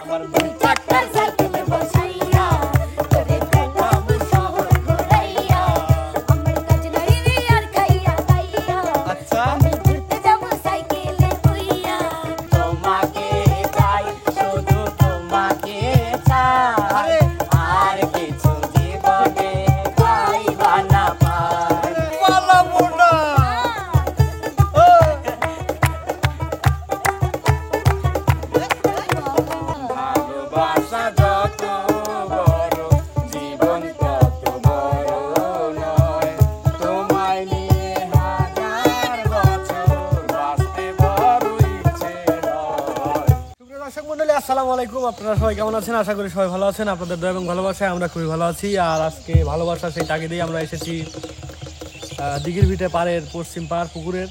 আমার দুই চাকার সাইকেলে বসাইয়া তোরে পেলাম শহর ঘুরাইয়া আমার কাজ নাই রে আর খাইয়া খাইয়া আচ্ছা আমি ঘুরতে যাব সাইকেলে বইয়া তোমাকে চাই শুধু তোমাকে চাই আর কিছু জীবনে পাইবা না পাই পালাবো না ও ভালোবাসা যত বড় জীবন তত বড় নয় তোমায় নিয়ে হাজার বছর বাঁচতে বড় ইচ্ছে হয়। সুপ্রিয় দর্শক মণ্ডলী আসসালামু আলাইকুম। আপনারা সবাই কেমন আছেন? আশা করি সবাই ভালো আছেন। আপনাদের দয়া এবং ভালোবাসায় আমরা খুবই ভালো আছি। আর আজকে ভালোবাসা সেই তাগিদেই আমরা এসেছি দিঘির ভিটে পাড়ের পশ্চিম পাড় পুকুরের।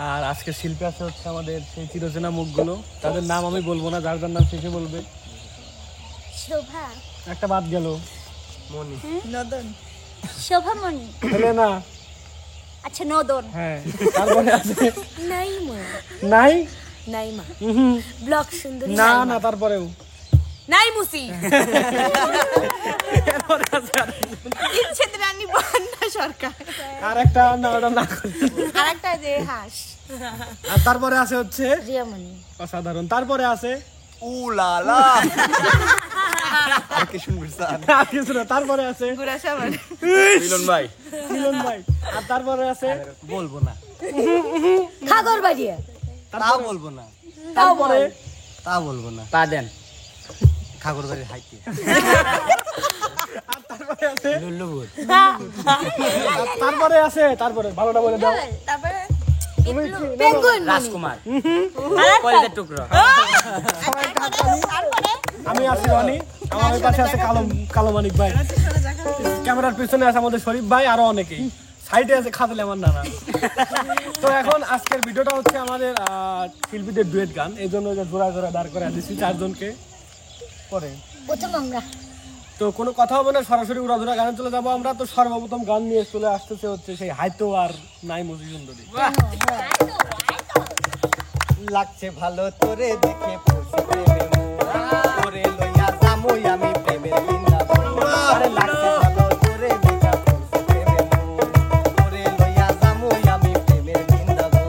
আর আজকে শিল্পী আছে হচ্ছে আমাদের সেই চিরচেনা মুখগুলো, তাদের নাম আমি বলবো না, যার যার নাম শেষে বলবে। শোভা একটা বাদ গেল, মনি নদন শোভামণি হেলেনা। আচ্ছা নদন হ্যাঁ, তারপরে আছে নাইমা নাই নাইমা উহুম, ব্লক সুন্দরী না না, তারপরেও নাইমুসি এরপরে আছে ইচ্ছেদ রানী বন্যা সরকার আর একটা না, ওটা না। আরেকটা যে হাস আর তারপরে আছে হচ্ছে রিয়ামণি অসাধারণ। তারপরে আছে উলালা আর কি শুনবি স্যার আর কিছু না। তারপরে আছে গুরাসামান মিলন ভাই মিলন ভাই। আর তারপরে আছে বলবো না খাগর বাড়িয়া তা বলবো না তারপরে তা বলবো না তা দেন ঠাকুর বাড়ির হাইতে আর তারপরে আছে লুল্লুবুর আর তারপরে আছে তারপরে ভালোটা বলে দাও। তারপরে তুমি কি না, পেঙ্গুইন রাজকুমার কলেজের টুকরো সবাই তারপরে আমি আছি রনি, আমার ওই পাশে আছে কালো মানিক ভাই, ক্যামেরার পিছনে আছে আমাদের শরীফ ভাই, আরো অনেকেই সাইডে আছে খাতলে আমার নানা। তো এখন আজকের ভিডিওটা হচ্ছে আমাদের শিল্পীদের ডুয়েট গান, এই জন্য জোড়া জোড়া দাঁড় করে দিচ্ছি চারজনকে পরে। প্রথম আমরা তো কোনো কথা হবে না, সরাসরি উড়াধুরা গানে চলে যাবো আমরা। তো সর্বপ্রথম গান নিয়ে চলে আসতেছে হচ্ছে সেই হাইতো আর নাই মজি সুন্দরী। লাগছে ভালো তোরে দেখে পড়ছি প্রেমে মোর তোরে লইয়া যামুই আমি প্রেমের বৃন্দাবন আরে লাগছে ভালো তোরে দেখে পড়ছি প্রেমে মোর তোরে লইয়া যামুই আমি প্রেমের বৃন্দাবন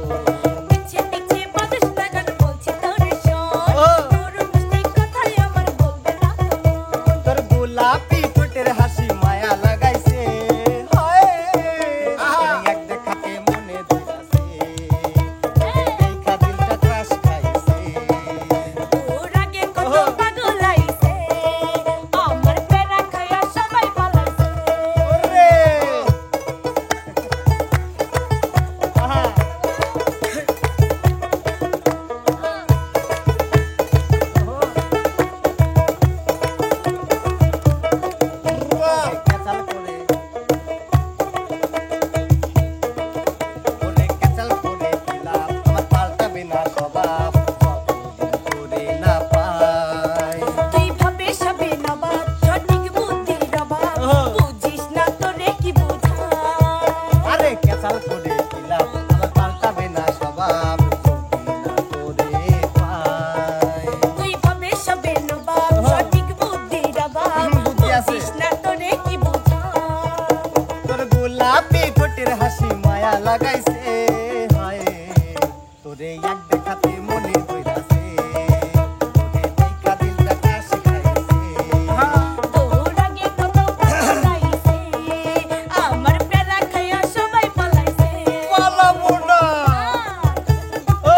পিছে পিছে বাজস লাগান বলছি তোরে শোন তোর মিষ্টি কথাই আমার বলবে না তোর গোলাপি ঠোঁটের হাসি মায়া লাগাইছে হায় এক দেখাতে মনে ধরাছে দেখা দিলটা ক্রাশ খাইছে তোর আগে কত পাগল আইছে আমার পেরা খায়া সবাই পালাইছে ওরে আহা ক্যাচাল করে ওরে ক্যাচাল করে দিলাম আমার পাল্টাবে না স্বভাব যতদিন করে না পাই তুই ভাবে সবে নবাব সঠিক বুদ্ধি রবাব বুঝিস না তোরে কি বুঝা আরে ক্যাচাল করে দিলাম আমার পাল্টাবে না স্বভাব যতদিন না করে পাই তুই ভাবে সবে নবাব সঠিক বুদ্ধি রবাব বুদ্ধি আছে। বুঝিস না তোরে কি বুঝা তোর গোলাপি ঠোঁটের হাসি মায়া লাগাইছে হায় তোরে এক দেখাতে মনে ধইরাছে তোরে দেখা দিলটা ক্রাশ খাইছে তোর আগে কত পাগল আইছে আমার পেরা খায়া সবাই পালাইছে পালাবো না ও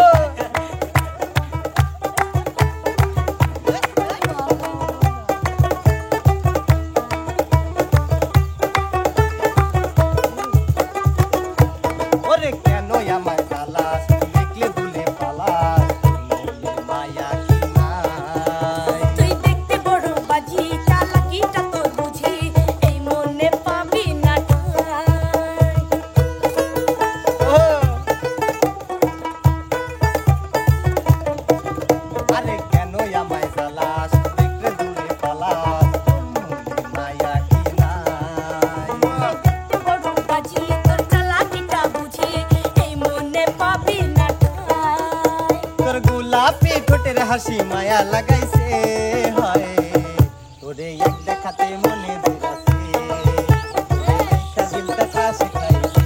ওরে কেন আমায় জ্বালাস দেখলে ভুলে পালাস মনের মায়া কি নাই তুই দেখতে বড় বাজি চালাকিটা তোর বুঝি এই মনে পাবি না ঠাই আরে কেন আমায় জ্বালাস দেখলে দূরে পালাস মনের মায়া কি নাই দেখতে বড় বাজি তোর চালাকিটা বুঝি এই মনে পাবি না ঠাই তোর গোলাপি ঠোঁটের হাসি মায়া লাগাইছে হায় তোরে এক দেখাতে মনে ধরাছে দেখা দিলটা কাছে খাইছে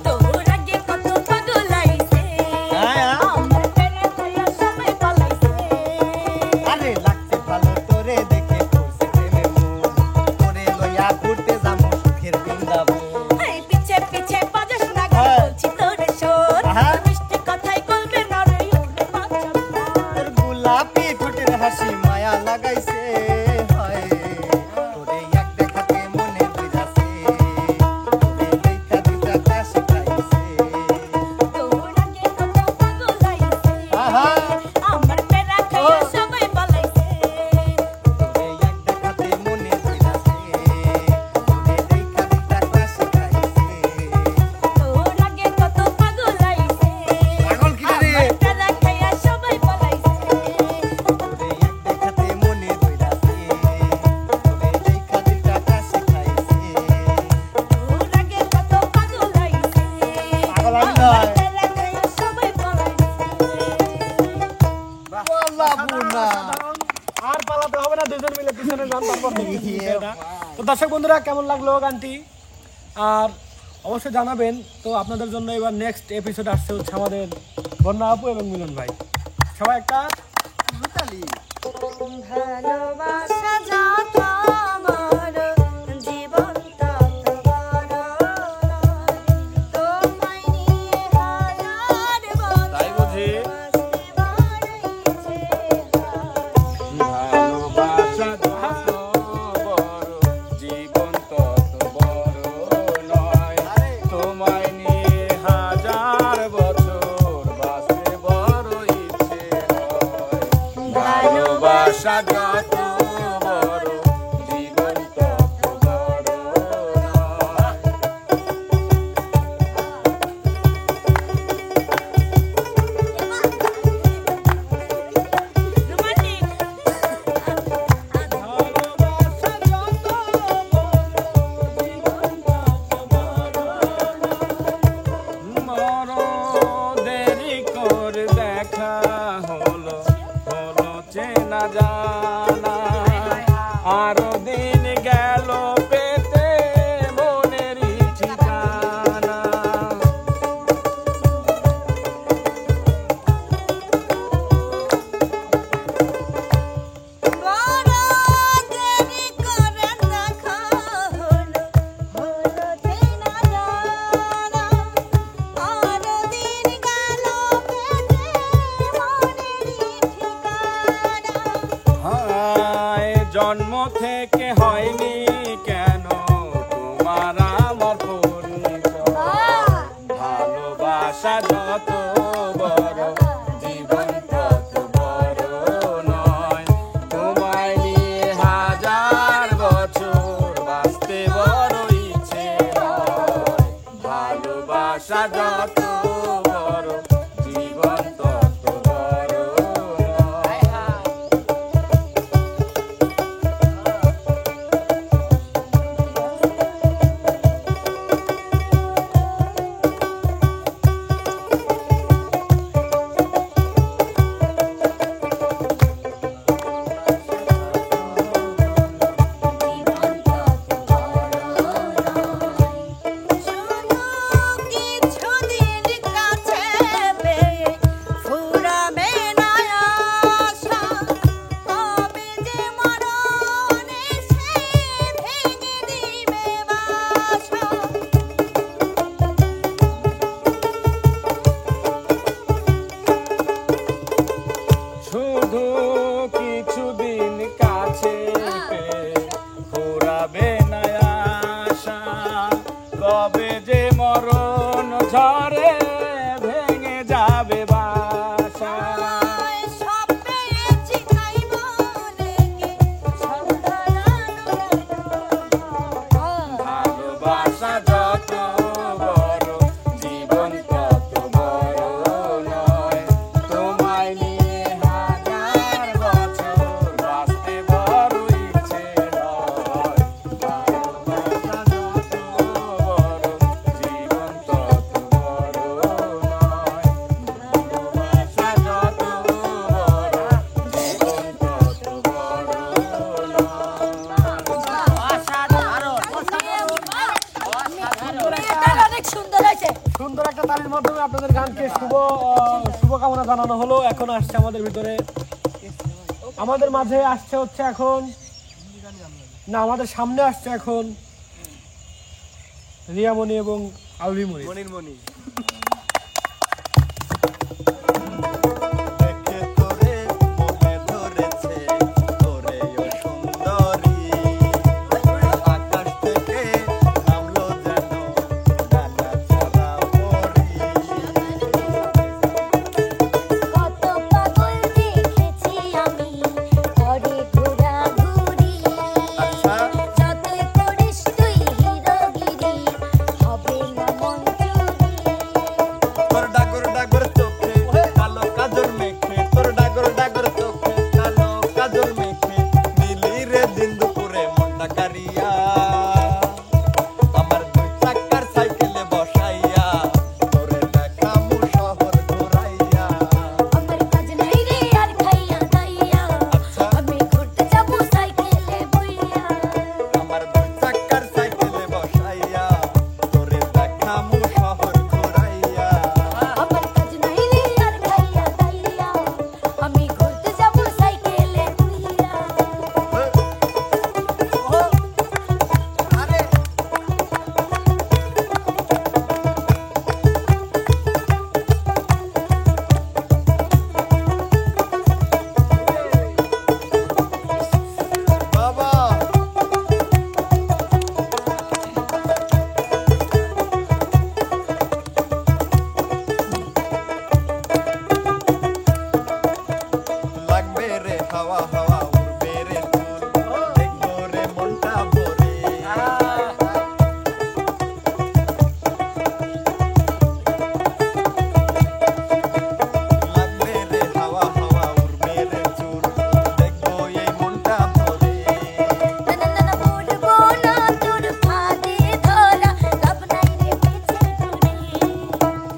তোর আগে কত পাগল আইছে আমার প্রেমে খাইয়া সবাই পালাইছে আরে লাগছে ভালো তোরে দেখে পড়ছে প্রেমে মন তোরে লইয়া ঘুরতে যাবো সুখের বৃন্দাবন এই পিছে পিছে বাজাস না গান বলছি তোরে শোন মিষ্টি কথাই বলবে না রে উঠবে বাচ্চা তোর গোলাপি ঠোঁটের হাসি মায়া লাগাইছে হায় তোরে এক দেখাতে মনে ধরাছে তোরে দেখা দিলটা কাছে খাইছে তোর আগে কত পাগল আইছে আহা আমার প্রেমে খাইয়া সবাই পালাইছে তোরে এক দেখাতে মনে ধরাছে তোরে দেখা দিলটা কাছে খাইছে তোর আগে কত পাগল আইছে পাগল কি রে আমার প্রেমে খাইয়া সবাই পালাইছে তোরে এক দেখাতে মনে ধরাছে তোরে দেখা দিলটা কাছে খাইছে তোর আগে কত পাগল আইছে পাগল আমি নয়। আমার প্রেমে খাইয়া সবাই পালাইছে বলা বুনা আর পালাতে হবে না, দুজন মিলে পিছনে গান তারপর দেখি এটা। তো দর্শক বন্ধুরা কেমন লাগলো গানটি আর অবশ্যই জানাবেন। তো আপনাদের জন্য এবার নেক্সট এপিসোড আসছে হচ্ছে আমাদের বন্যা আপু এবং মিলন ভাই। সবাই একটা ভালোবাসা যত বড় জীবন তত বড় তোমায় নিয়ে হাজার বছর তাই বুঝি? বাঁচতে ভালোবাসা যত বড় জীবন তত বড় নয় তোমায় নিয়ে হাজার বছর বাঁচতে বড় ইচ্ছে হয় ভালোবাসা যত বড় জীবন তত বড় নয় রোমান্টিক মরো দেরি করে দেখা হলো হলো চেনা জানা আরো দিন গেল পেতে মনেরই ঠিকানা বড় দেরি করে দেখা হলো হলো চেনা জানা আর দিন গেল পেতে মনেরই ঠিকানা হায় জন্ম থেকে হয়নি কেন তোমার আমার পরিচয় ভালোবাসা যত বড় জীবন তত বড় নয় তোমায় নিয়ে হাজার বছর বাঁচতে বড় ইচ্ছে হয় ভালোবাসা যত বড় জীবন তত বড় নয় জীবন তত বড় নয় শুধু কিছুদিন কাছে পেয়ে ফুরাবে না আশা কবে যে মরণ এসে ভেঙে দিবে বাসা শুধু কিছুদিন কাছে পেয়ে ফুরাবে না আশা কবে যে মরণ ঝরে ভেঙে যাবে বাসা সব পেয়েছি তাই মনে কি ভালোবাসা যত বড় জীবন তত বড় নয় তোমায় নিয়ে হাজার বানানো হলো। এখন আসছে আমাদের ভিতরে, আমাদের মাঝে আসছে হচ্ছে এখন না, আমাদের সামনে আসছে এখন রিয়ামণি এবং আলভিমণি। মণি দেখে তোরে মনে ধরেছে তোরে ও সুন্দরী আকাশ থেকে নামলো যেন ডানা ছাড়া পরি কত পাগল দেখেছি আমি ঘরে ঘোরাঘুরি আচ্ছা যতই করিস তুই হিরোগিরি হবে না মন চুরি তোর ডাগর ডাগর চোখে কালো কাজল মেখে তোর ডাগর ডাগর চোখে কালো কাজল মেখে নীলি রে দিন দুপুরে মনটা কারিয়া আমার দুই চাকার সাইকেলে বসাইয়া তোরে দেখামু শহর ঘুরাইয়া আমার কাজ নাই রে আর খাইয়া দাইয়া আচ্ছা আমি ঘুরতে যাবো সাইকেলে বইয়া আমার দুই চাকার সাইকেলে বসাইয়া তোরে দেখামু শহর ঘুরাইয়া আমার কাজ নাই রে আর খাইয়া দাইয়া আমি ঘুরতে যাবো সাইকেলে বইয়া আরে বাবা লাগবে রে হাওয়া হাওয়া উড়বে রে চুল দেখবো রে মনটা ভরে লাগবে রে হাওয়া হাওয়া উড়বে রে চুল দেখবো এই মনটা ভরে না না না পড়বো না তোর ফাঁদে ধরা লাভ নাই রে পিছে ঘুরে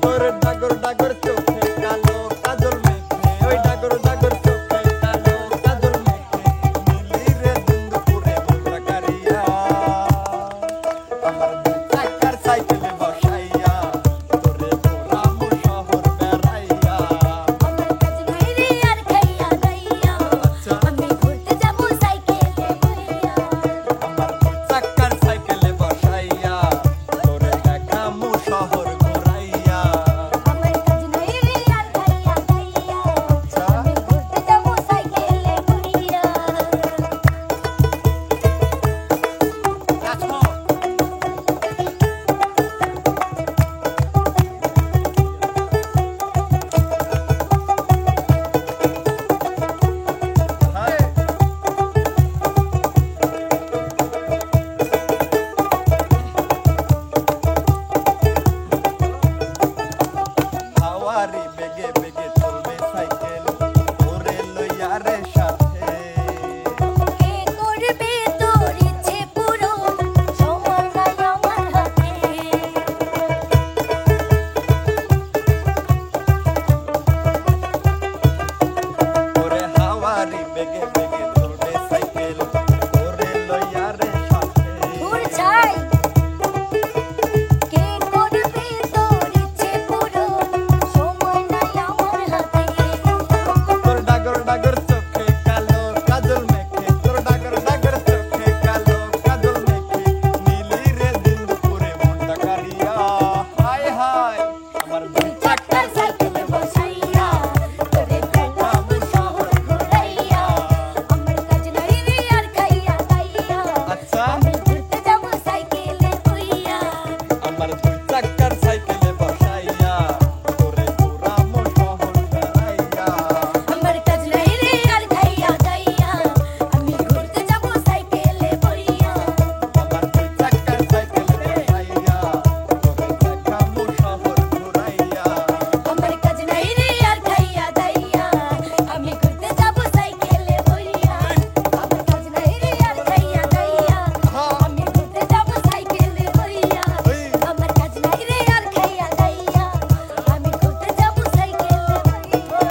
তোর ডাগর ডাগর চোখে কালো কাজল মেখে ওই ডাগর ডাগর চোখে কালো কাজল মেখে নীলি রে দিন দুপুরে মনটা কারিয়া আমার দুই চাকার সাইকেলে বসাইয়া তোরে ঘোরামু শহর বেড়াইয়া আমার কাজ নাই রে আর খাইয়া দাইয়া আমি ঘুরতে যাবো সাইকেলে বইয়া আমার দুই চাকার সাইকেলে বসাইয়া তোরে দেখামু শহর ঘুরাইয়া আমার কাজ নাই রে আর খাইয়া দাইয়া আমি ঘুরতে যাবো সাইকেলে বইয়া হায় হাওয়ারি বেগে বেগে চলবে সাইকেল ওরে লইয়া রে সাথে কে করবে তোর ইচ্ছে পূরণ সময় নাই আমার হাতে ওরে হাওয়ারি বেগে বেগে চলবে সাইকেল ওরে লইয়া রে সাথে দূর যাই কে করবে তোর ইচ্ছে পূরণ সময় নাই আমার হাতে তোর ডাগর ডাগর চোখে কালো কাজল মেখে তোর ডাগর ডাগর চোখে কালো কাজল মেখে নীলি রে দিন দুপুরে মনটা কারিয়া হায় হায় আমার দুই চাকার সাইকেলে বসাইয়া তোরে দেখাবো শহর ঘুরাইয়া আমার কাজ নাই রে আর খাইয়া দাইয়া আচ্ছা আমি ঘুরতে যাবো সাইকেলে বইয়া আমার দুই চাকার সাইকেলে বসাইয়া তোরে ঘোরামু শহর বেড়াইয়া আমার কাজ নাই রে আর খাইয়া দাইয়া আমি ঘুরতে যাবো সাইকেলে বইয়া আমার দুই চাকার সাইকেলে বসাইয়া তোরে দেখামু শহর ঘুরাইয়া আমার কাজ নাই রে আর খাইয়া দাইয়া আমি ঘুরতে যাবো সাইকেলে বইয়া আমার কাজ নাই রে আর খাইয়া দাইয়া আমি ঘুরতে যাবো সাইকেলে বইয়া আমার কাজ নাই রে আর খাইয়া দাইয়া আমি ঘুরতে যাবো সাইকেলে বইয়া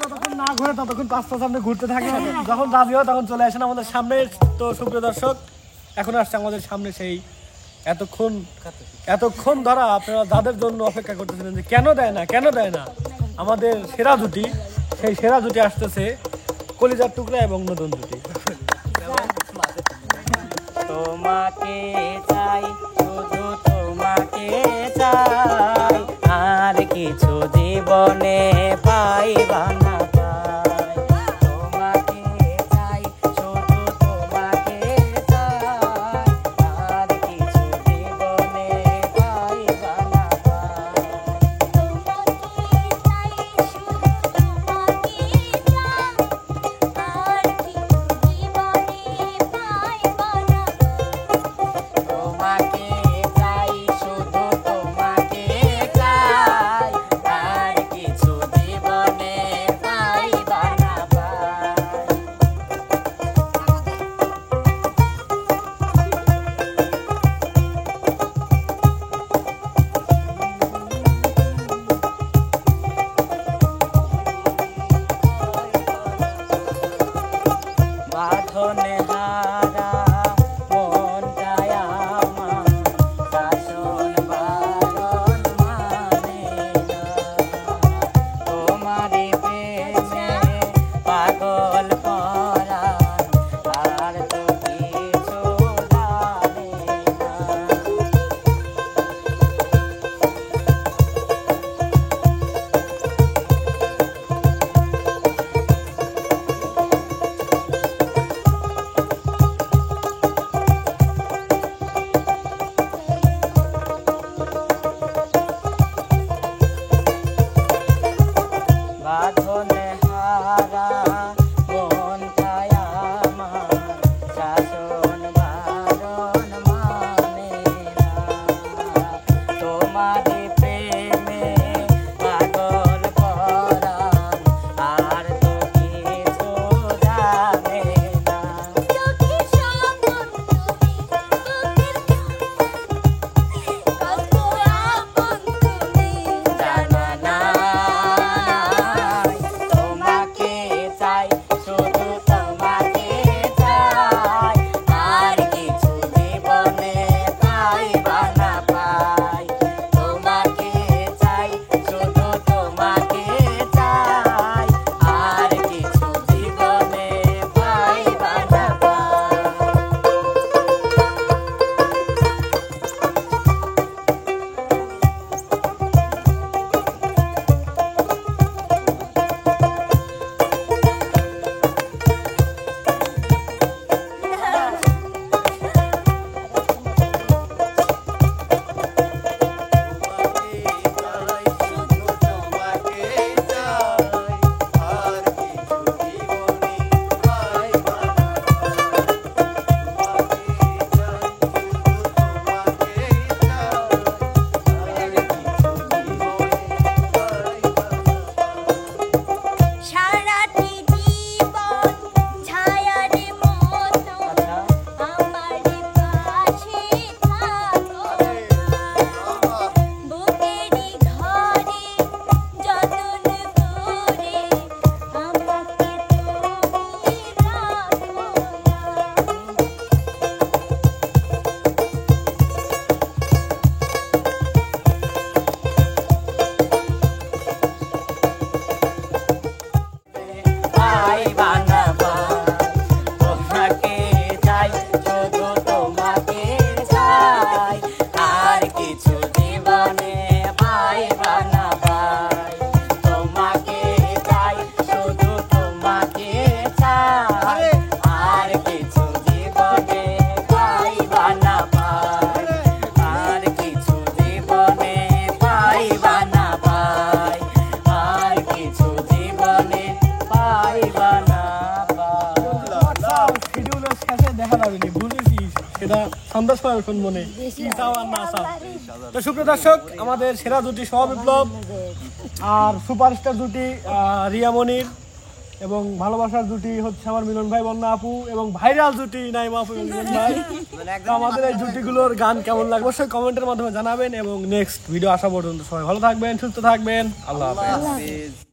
যতক্ষণ না ঘুরে ততক্ষণ পাঁচটা সামনে ঘুরতে থাকে, যখন রাজি হয় তখন চলে আসেন আমাদের সামনে। তো সুপ্রিয় দর্শক, এখন আসছে আমাদের সামনে সেই এতক্ষণ ধরা আপনারা যাদের জন্য অপেক্ষা করতেছিলেন যে কেন দেয় না আমাদের সেরা জুটি, সেই সেরা জুটি আসতেছে কলিজার টুকরা এবং নতুন জুটি। তোমাকে চাই, শুধু তোমাকে চাই, আর কিছু জীবনে পাইবা না পাই। তোমাকে চাই, শুধু তোমাকে চাই, আর কিছু জীবনে পাইবা না পাই। তোমাকে চাই, শুধু তোমাকে চাই, আর কিছু জীবনে পাইবা না পাই। বাঁধনে হারা মন যায় আমার, শাসন বারণ মানে না। তোমারই প্রেমে পাগল পরাণ, আর তো কিছু জানে না। বাঁধনে হারা মন যায় আমার, শাসন বারণ মানে না। তোমারই প্রেমে পাগল পরাণ, আর তো কিছু জানে না। জানা নাই, তোমাকে চাই, শুধু তোমাকে চাই, আর কিছু জীবনে পাইবা না পাই। তোমাকে চাই, শুধু তোমাকে চাই, আর কিছু জীবনে পাইবা না পাই। সারাটি জীবন ছায়ার মতো আমার পাশে থাকো, বুকেরই ঘরে যতন করে আমাকে তুমি রাখো না। পাইবা না পাই। তোমাকে চাই, শুধু তোমাকে চাই, আর কিছু জীবনে পাইবা না পাই। তোমাকে চাই, শুধু তোমাকে চাই, আর কিছু জীবনে পাইবা না পাই। আর কিছু জীবনে পাইবা না পাই। আর কিছু জীবনে পাইবা না পাই। শিডিউলের শেষে দেখা যাবে নি, বুঝেছিস? সেটা সন্ধ্যার সময় শুনবো নে, কি চাও আর না চাও। তো সুপ্রিয় দর্শক, আমাদের সেরা জুটি সহবিপ্লব আর সুপারস্টার জুটি রিয়া মনির, এবং ভালোবাসার জুটি হচ্ছে আমার মিলন ভাই, বন্যা আপু, এবং ভাইরাল জুটি নাইমা আপু এবং মিলন ভাই। তো আমাদের এই জুটিগুলোর গান কেমন লাগে অবশ্যই কমেন্টের মাধ্যমে জানাবেন, এবং নেক্সট ভিডিও আসা পর্যন্ত সবাই ভালো থাকবেন, সুস্থ থাকবেন, আল্লাহ হাফেজ।